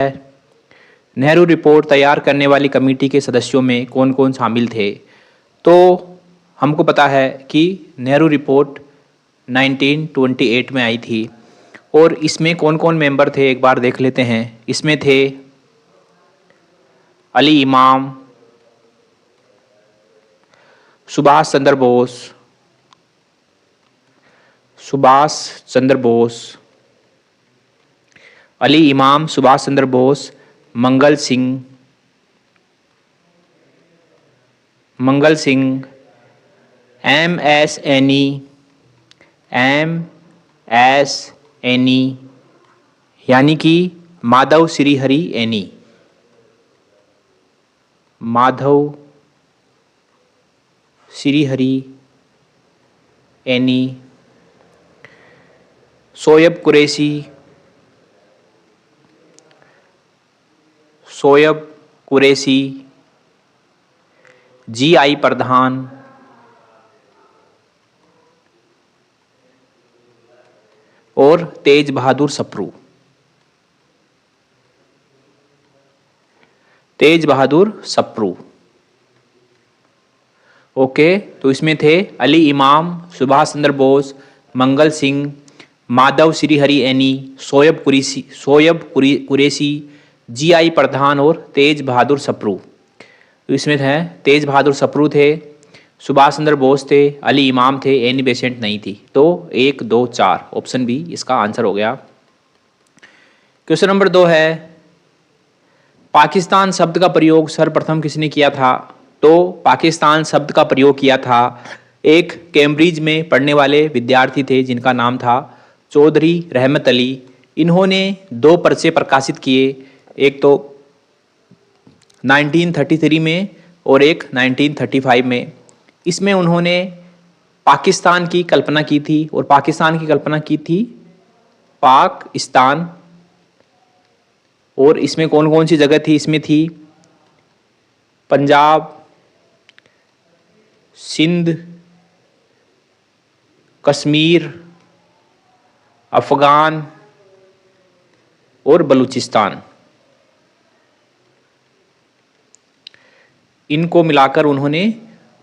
Nehru report तैयार करने वाली कमेटी के सदस्यों में कौन कौन शामिल थे? तो हमको पता है कि नेहरू रिपोर्ट 1928 में आई थी और इसमें कौन कौन मेंबर थे एक बार देख लेते हैं। इसमें थे अली इमाम, सुभाष चंद्र बोस, अली इमाम, Subhash Chandra Bose, Mangal Singh, M S any यानी कि माधव श्रीहरि एनी, शोएब कुरैशी, जी.आई. प्रधान, और तेज बहादुर सप्रू। ओके, तो इसमें थे अली इमाम, सुभाष चंद्र बोस, मंगल सिंह, माधव श्रीहरि एनी, शोएब कुरैशी, जी.आई. प्रधान और तेज बहादुर सप्रू। तो इसमें थे तेज बहादुर सप्रू थे, सुभाष चंद्र बोस थे, अली इमाम थे, एनी बेसेंट नहीं थी। तो 1, 2, 4 ऑप्शन बी इसका आंसर हो गया। क्वेश्चन नंबर 2 है, पाकिस्तान शब्द का प्रयोग सर्वप्रथम किसने किया था? तो पाकिस्तान शब्द का प्रयोग किया था एक कैम्ब्रिज में पढ़ने वाले विद्यार्थी थे जिनका नाम था चौधरी रहमत अली। इन्होंने 2 पर्चे प्रकाशित किए, एक तो 1933 में और एक 1935 में। इसमें उन्होंने पाकिस्तान की कल्पना की थी और पाकिस्तान की कल्पना की थी पाकिस्तान। और इसमें कौन कौन सी जगह थी? इसमें थी पंजाब, सिंध, कश्मीर, अफगान और बलूचिस्तान। इनको मिलाकर उन्होंने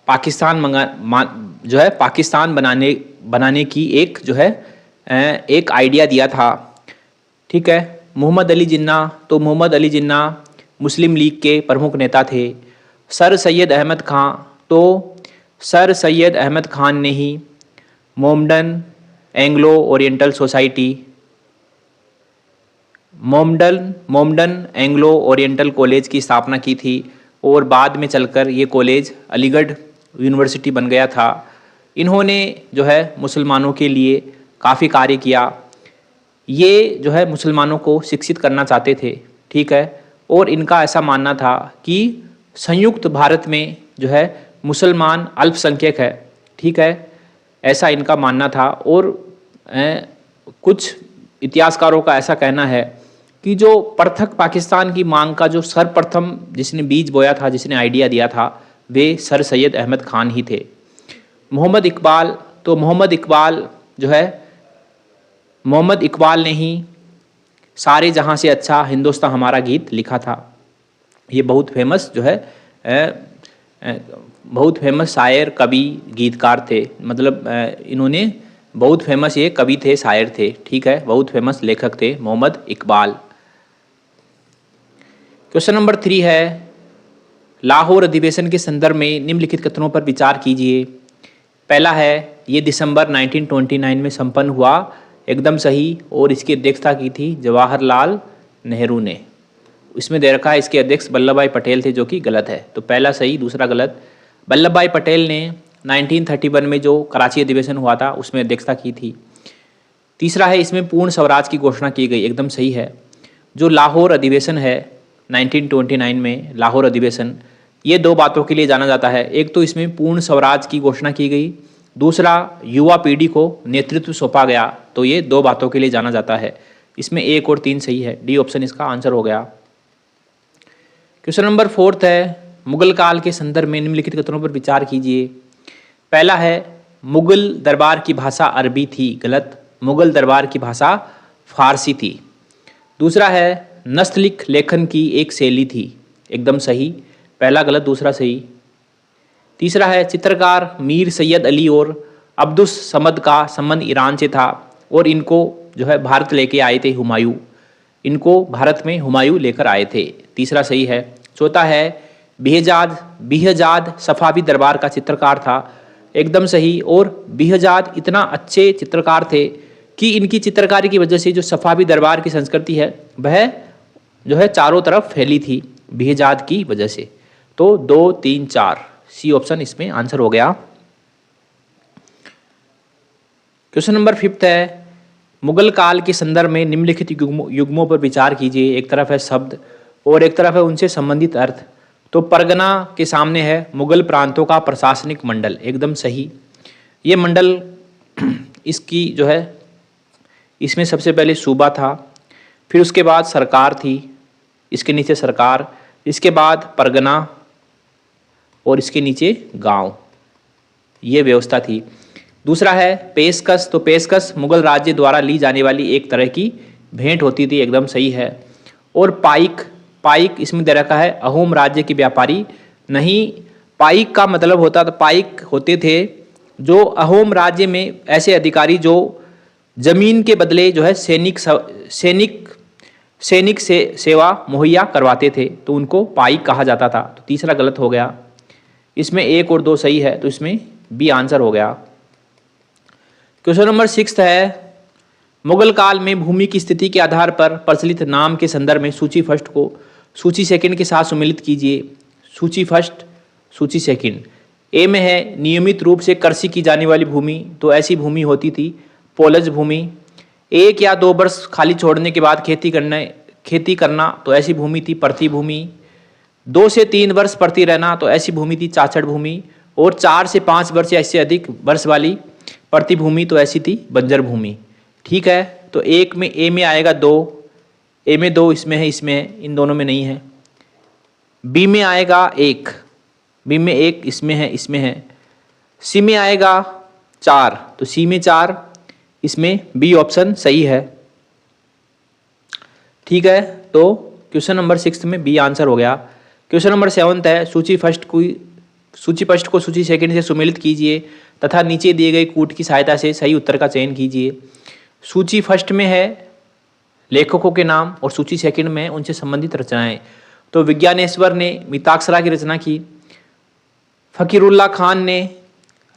पाकिस्तान पाकिस्तान बनाने की एक आइडिया दिया था। ठीक है। मोहम्मद अली जिन्ना, तो मोहम्मद अली जिन्ना मुस्लिम लीग के प्रमुख नेता थे। सर सैयद अहमद खां, तो सर सैयद अहमद खान ने ही मोमडन एंग्लो ओरिएंटल कॉलेज की स्थापना की थी और बाद में चलकर ये कॉलेज अलीगढ़ यूनिवर्सिटी बन गया था। इन्होंने मुसलमानों के लिए काफ़ी कार्य किया। ये मुसलमानों को शिक्षित करना चाहते थे। ठीक है। और इनका ऐसा मानना था कि संयुक्त भारत में मुसलमान अल्पसंख्यक है। ठीक है, ऐसा इनका मानना था। और कुछ इतिहासकारों का ऐसा कहना है कि जो पृथक पाकिस्तान की मांग का जो सर्वप्रथम जिसने बीज बोया था, जिसने आइडिया दिया था, वे सर सैयद अहमद खान ही थे। मोहम्मद इकबाल, तो मोहम्मद इकबाल ने ही सारे जहां से अच्छा हिंदुस्तान हमारा गीत लिखा था। ये बहुत फेमस शायर, कवि, गीतकार थे। मतलब इन्होंने बहुत फेमस ये कवि थे, शायर थे। ठीक है, बहुत फेमस लेखक थे मोहम्मद इकबाल। क्वेश्चन नंबर 3 है, लाहौर अधिवेशन के संदर्भ में निम्नलिखित कथनों पर विचार कीजिए। पहला है, ये दिसंबर 1929 में संपन्न हुआ, एकदम सही। और इसकी अध्यक्षता की थी जवाहरलाल नेहरू ने। इसमें दे रखा है इसके अध्यक्ष वल्लभ भाई पटेल थे, जो कि गलत है। तो पहला सही, दूसरा गलत। वल्लभ भाई पटेल ने 1931 में जो कराची अधिवेशन हुआ था उसमें अध्यक्षता की थी। तीसरा है, इसमें पूर्ण स्वराज की घोषणा की गई, एकदम सही है। जो लाहौर अधिवेशन है 1929 में, लाहौर अधिवेशन, ये 2 बातों के लिए जाना जाता है। एक तो इसमें पूर्ण स्वराज की घोषणा की गई, दूसरा युवा पीढ़ी को नेतृत्व सौंपा गया। तो ये 2 बातों के लिए जाना जाता है। इसमें 1 और 3 सही है, डी ऑप्शन इसका आंसर हो गया। क्वेश्चन नंबर 4 है, मुगल काल के संदर्भ में निम्नलिखित कथनों पर विचार कीजिए। पहला है, मुगल दरबार की भाषा अरबी थी, गलत। मुगल दरबार की भाषा फारसी थी। दूसरा है, नस्तलिख लेखन की एक शैली थी। एकदम सही, पहला गलत दूसरा सही। तीसरा है चित्रकार मीर सैयद अली और अब्दुस समद का संबंध ईरान से था और इनको जो है भारत लेके आए थे हुमायूं, इनको भारत में हुमायूं लेकर आए थे। तीसरा सही है। चौथा है बिहजाद सफावी दरबार का चित्रकार था। एकदम सही। और बिहजाद इतना अच्छे चित्रकार थे कि इनकी चित्रकारी की वजह से जो सफावी दरबार की संस्कृति है वह जो है चारों तरफ फैली थी बिहजाद की वजह से। तो 2, 3, 4 सी ऑप्शन इसमें आंसर हो गया। क्वेश्चन नंबर 5 है मुगल काल के संदर्भ में निम्नलिखित युग्मों पर विचार कीजिए। एक तरफ है शब्द और एक तरफ है उनसे संबंधित अर्थ। तो परगना के सामने है मुगल प्रांतों का प्रशासनिक मंडल। एकदम सही। ये मंडल इसकी जो है इसमें सबसे पहले सूबा था, फिर उसके बाद सरकार थी, इसके नीचे सरकार, इसके बाद परगना और इसके नीचे गांव, ये व्यवस्था थी। दूसरा है पेशकश। तो पेशकश मुगल राज्य द्वारा ली जाने वाली एक तरह की भेंट होती थी। एकदम सही है। और पाइक इसमें दे रखा है अहोम राज्य के व्यापारी। नहीं, पाइक का मतलब होता था, पाइक होते थे जो अहोम राज्य में ऐसे अधिकारी जो जमीन के बदले जो है सैनिक से सेवा मुहैया करवाते थे, तो उनको पाइक कहा जाता था। तो तीसरा गलत हो गया। इसमें 1 और 2 सही है, तो इसमें बी आंसर हो गया। क्वेश्चन नंबर 6 है मुगल काल में भूमि की स्थिति के आधार पर प्रचलित नाम के संदर्भ में सूची फर्स्ट को सूची सेकंड के साथ सम्मिलित कीजिए। सूची फर्स्ट, सूची सेकंड। ए में है नियमित रूप से कृषि की जाने वाली भूमि। तो ऐसी भूमि होती थी पोलज भूमि। 1 या 2 वर्ष खाली छोड़ने के बाद खेती करना, तो ऐसी भूमि थी प्रति भूमि। 2 से 3 वर्ष प्रति रहना, तो ऐसी भूमि थी चाचड़ भूमि। और 4 से 5 वर्ष या इससे अधिक वर्ष वाली प्रति भूमि, तो ऐसी थी बंजर भूमि। ठीक है। तो ए में आएगा 2, ए में 2 इसमें है, इन दोनों में नहीं है। बी में आएगा 1, बी में 1 इसमें है। सी में आएगा 4, तो सी में 4, इसमें बी ऑप्शन सही है। ठीक है। तो क्वेश्चन नंबर 6 में बी आंसर हो गया। क्वेश्चन नंबर 7 है सूची फर्स्ट को सूची सेकंड से सम्मिलित कीजिए तथा नीचे दिए गए कूट की सहायता से सही उत्तर का चयन कीजिए। सूची फर्स्ट में है लेखकों के नाम और सूची सेकंड में उनसे संबंधित रचनाएं। तो विज्ञानेश्वर ने मिताक्षरा की रचना की, फकीरुल्लाह खान ने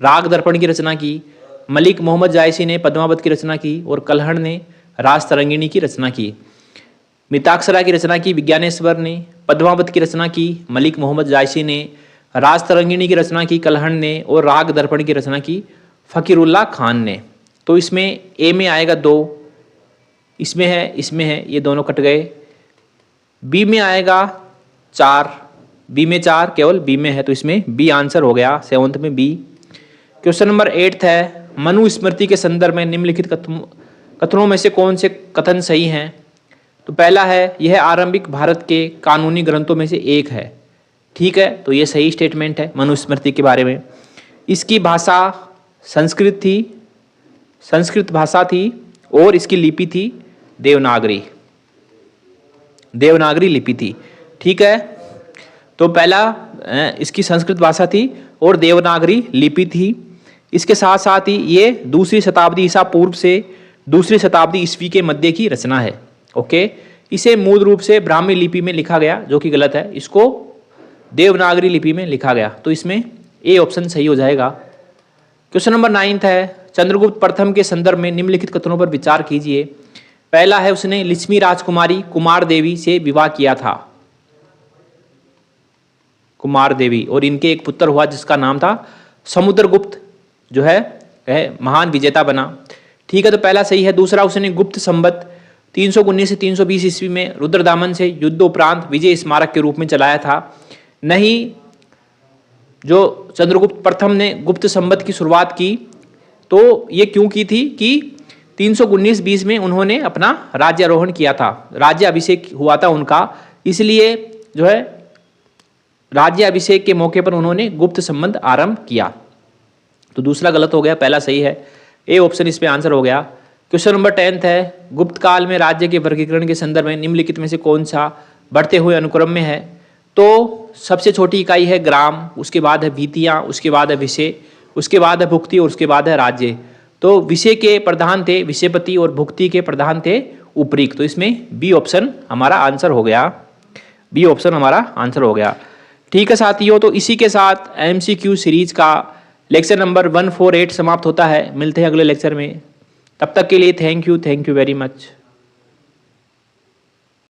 राग दर्पण की रचना की, मलिक मोहम्मद जायसी ने पद्मावत की रचना की और कल्हड़ ने रास तरंगिणी की रचना की। मिताक्षरा की रचना की विज्ञानेश्वर ने, पद्मावत की रचना की मलिक मोहम्मद जायसी ने, रास तरंगिणी की रचना की कल्हड़ ने और राग दर्पण की रचना की फकीरुल्लाह खान ने। तो इसमें ए में आएगा 2, इसमें है, ये दोनों कट गए। बी में आएगा 4, बी में 4 केवल बी में है, तो इसमें बी आंसर हो गया। 7 में बी। क्वेश्चन नंबर 8 है मनुस्मृति के संदर्भ में निम्नलिखित कथनों में से कौन से कथन सही हैं। तो पहला है यह आरंभिक भारत के कानूनी ग्रंथों में से एक है। ठीक है, तो ये सही स्टेटमेंट है मनुस्मृति के बारे में। इसकी भाषा संस्कृत भाषा थी और इसकी लिपि थी देवनागरी लिपि थी। ठीक है, तो पहला इसकी संस्कृत भाषा थी और देवनागरी लिपि थी। इसके साथ साथ ही ये 2री शताब्दी ईसा पूर्व से 2री शताब्दी ईस्वी के मध्य की रचना है। ओके, इसे मूल रूप से ब्राह्मी लिपि में लिखा गया, जो कि गलत है, इसको देवनागरी लिपि में लिखा गया। तो इसमें ए ऑप्शन सही हो जाएगा। क्वेश्चन नंबर 9 है चंद्रगुप्त प्रथम के संदर्भ में निम्नलिखित कथनों पर विचार कीजिए। पहला है उसने लक्ष्मी राजकुमारी कुमार देवी से विवाह किया था, कुमार देवी, और इनके एक पुत्र हुआ जिसका नाम था समुद्रगुप्त, जो है महान विजेता बना। ठीक है, तो पहला सही है। दूसरा उसने गुप्त संवत 319 से 320 ईस्वी में रुद्रदामन से युद्ध उपरांत विजय स्मारक के रूप में चलाया था। नहीं, जो चंद्रगुप्त प्रथम ने गुप्त संवत की शुरुआत की तो ये क्यों की थी कि 319-20 में उन्होंने अपना राज्यारोहण किया था, राज्य अभिषेक हुआ था उनका, इसलिए जो है राज्य अभिषेक के मौके पर उन्होंने गुप्त संबंध आरंभ किया। तो दूसरा गलत हो गया, पहला सही है। ए ऑप्शन इस पे आंसर हो गया। क्वेश्चन नंबर 10 है, गुप्त काल में राज्य के वर्गीकरण के संदर्भ में निम्नलिखित में से कौन सा बढ़ते हुए अनुक्रम में है? तो सबसे छोटी इकाई है ग्राम, उसके बाद है वीतियाँ, उसके बाद है विषय, उसके बाद है भुक्ति और उसके बाद है राज्य। तो विषय के प्रधान थे विषयपति और भुक्ति के प्रधान थे उपरीक। तो इसमें बी ऑप्शन हमारा आंसर हो गया, बी ऑप्शन हमारा आंसर हो गया। ठीक है साथियों, तो इसी के साथ MCQ सीरीज का लेक्चर नंबर 148 समाप्त होता है। मिलते हैं अगले लेक्चर में, तब तक के लिए थैंक यू वेरी मच।